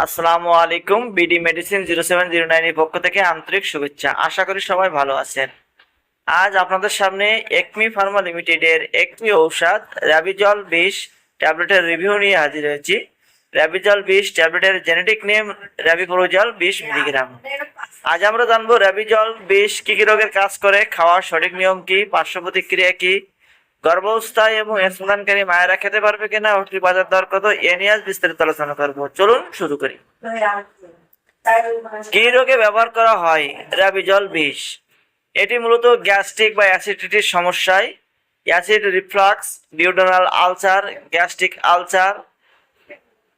আসসালামু আলাইকুম। BD medicine 0709 এর পক্ষ থেকে আন্তরিক শুভেচ্ছা। আশা করি সবাই ভালো আছেন। আজ আপনাদের সামনে একমি ফার্মা লিমিটেডের একমি ঔষধ র্যাবিজল 20 ট্যাবলেটের রিভিউ নিয়ে হাজির হয়েছি। র্যাবিজল 20 ট্যাবলেটের জেনেটিক নেম র্যাবিপ্রোজল 20 মিলিগ্রাম। আজ আমরা জানবো র্যাবিজল 20 কি কি রোগের কাজ করে, খাওয়ার সঠিক নিয়ম কি, পার্শ্ব প্রতিক্রিয়া কি, গর্ভাবস্থায় এবং স্তন্যদানকারী মায়েরা খেতে পারবে কিনা, ওটির বাজার দর কত, এ নিয়ে আজ বিস্তারিত আলোচনা করবো। চলুন শুরু করি। কি রোগে ব্যবহার করা হয় র্যাবিজল 20? এটি মূলত গ্যাস্ট্রিক বা অ্যাসিডিটির সমস্যায়, acid reflux, duodenal ulcer, gastric ulcer,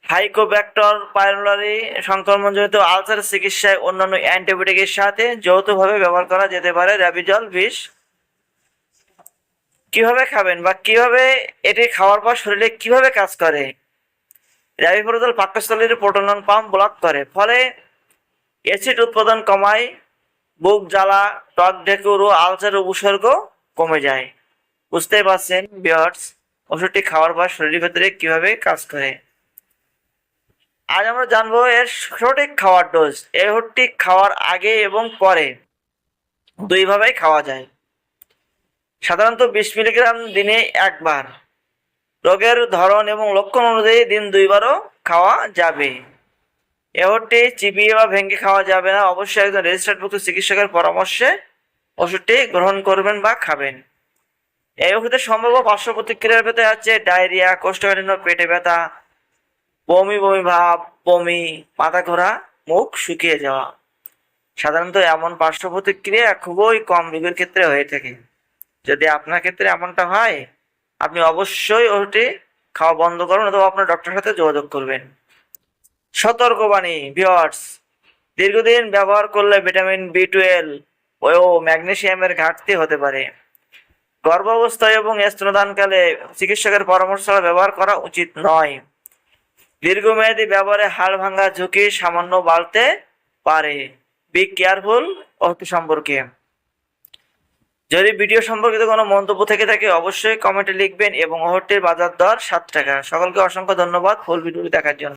Helicobacter pylori সংক্রমণজনিত আলসার চিকিৎসায় অন্যান্য অ্যান্টিবায়োটিকের সাথে যৌথভাবে ব্যবহার করা যেতে পারে র্যাবিজল 20। কিভাবে খাবেন বা কিভাবে এটি খাওয়ার পর শরীরে কিভাবে কাজ করে? র্যাবিপ্রোজল পাকস্থলীর প্রোটনন পাম্প ব্লক করে, ফলে অ্যাসিড উৎপাদন কমায়, বুক জ্বালা, টক ঢেকুর ও আলসারের উপসর্গ কমে যায়। বুঝতেই পারছেন ভিউয়ার্স, ওষুধটি খাওয়ার পর শরীরের ভেতরে কিভাবে কাজ করে। আজ আমরা জানবো এর সঠিক খাওয়ার ডোজ। এই ওষুধটি খাওয়ার আগে এবং পরে দুইভাবেই খাওয়া যায়। সাধারণত 20 মিলিগ্রাম দিনে একবার। রোগের ধরন এবং লক্ষণ অনুযায়ী দিন 2বারও খাওয়া যাবে। এই ওষুধটি চিবিয়ে বা ভেঙে খাওয়া যাবে না। অবশ্যই একজন রেজিস্টার্ডভুক্ত চিকিৎসকের পরামর্শে ওষুধটি গ্রহণ করবেন বা খাবেন। এই ওষুধের সম্ভাব্য পার্শ্ব প্রতিক্রিয়ার ভেতরে আছে ডায়রিয়া, কোষ্ঠকাঠিন্য, পেটে ব্যথা, বমি বমি ভাব, বমি, মাথা ঘোরা, মুখ শুকিয়ে যাওয়া। সাধারণত এমন পার্শ্ব প্রতিক্রিয়া খুবই কম রোগীর ক্ষেত্রে হয়ে থাকে। যদি আপনার ক্ষেত্রে এমনটা হয়, আপনি অবশ্যই ওষুধটি খাওয়া বন্ধ করুন অথবা আপনার ডক্টরের সাথে যোগাযোগ করবেন। সতর্কবাণী ভিউয়ার্স, দীর্ঘদিন ব্যবহার করলে ভিটামিন B12 ও ম্যাগনেসিয়ামের ঘাটতি হতে পারে। গর্ভাবস্থায় এবং স্তন্যদানকালে চিকিৎসকের পরামর্শ ছাড়া ব্যবহার করা উচিত নয়। দীর্ঘমেয়াদী ব্যবহারে হাড় ভাঙার ঝুঁকি সামান্য বাড়তে পারে। বি কেয়ারফুল ওষুধ সম্পর্কে। যদি ভিডিও সম্পর্কিত কোনো মন্তব্য থেকে থাকে অবশ্যই কমেন্টে লিখবেন এবং ওষুধটির বাজার দর 7 টাকা। সকলকে অসংখ্য ধন্যবাদ ফুল ভিডিওটি দেখার জন্য।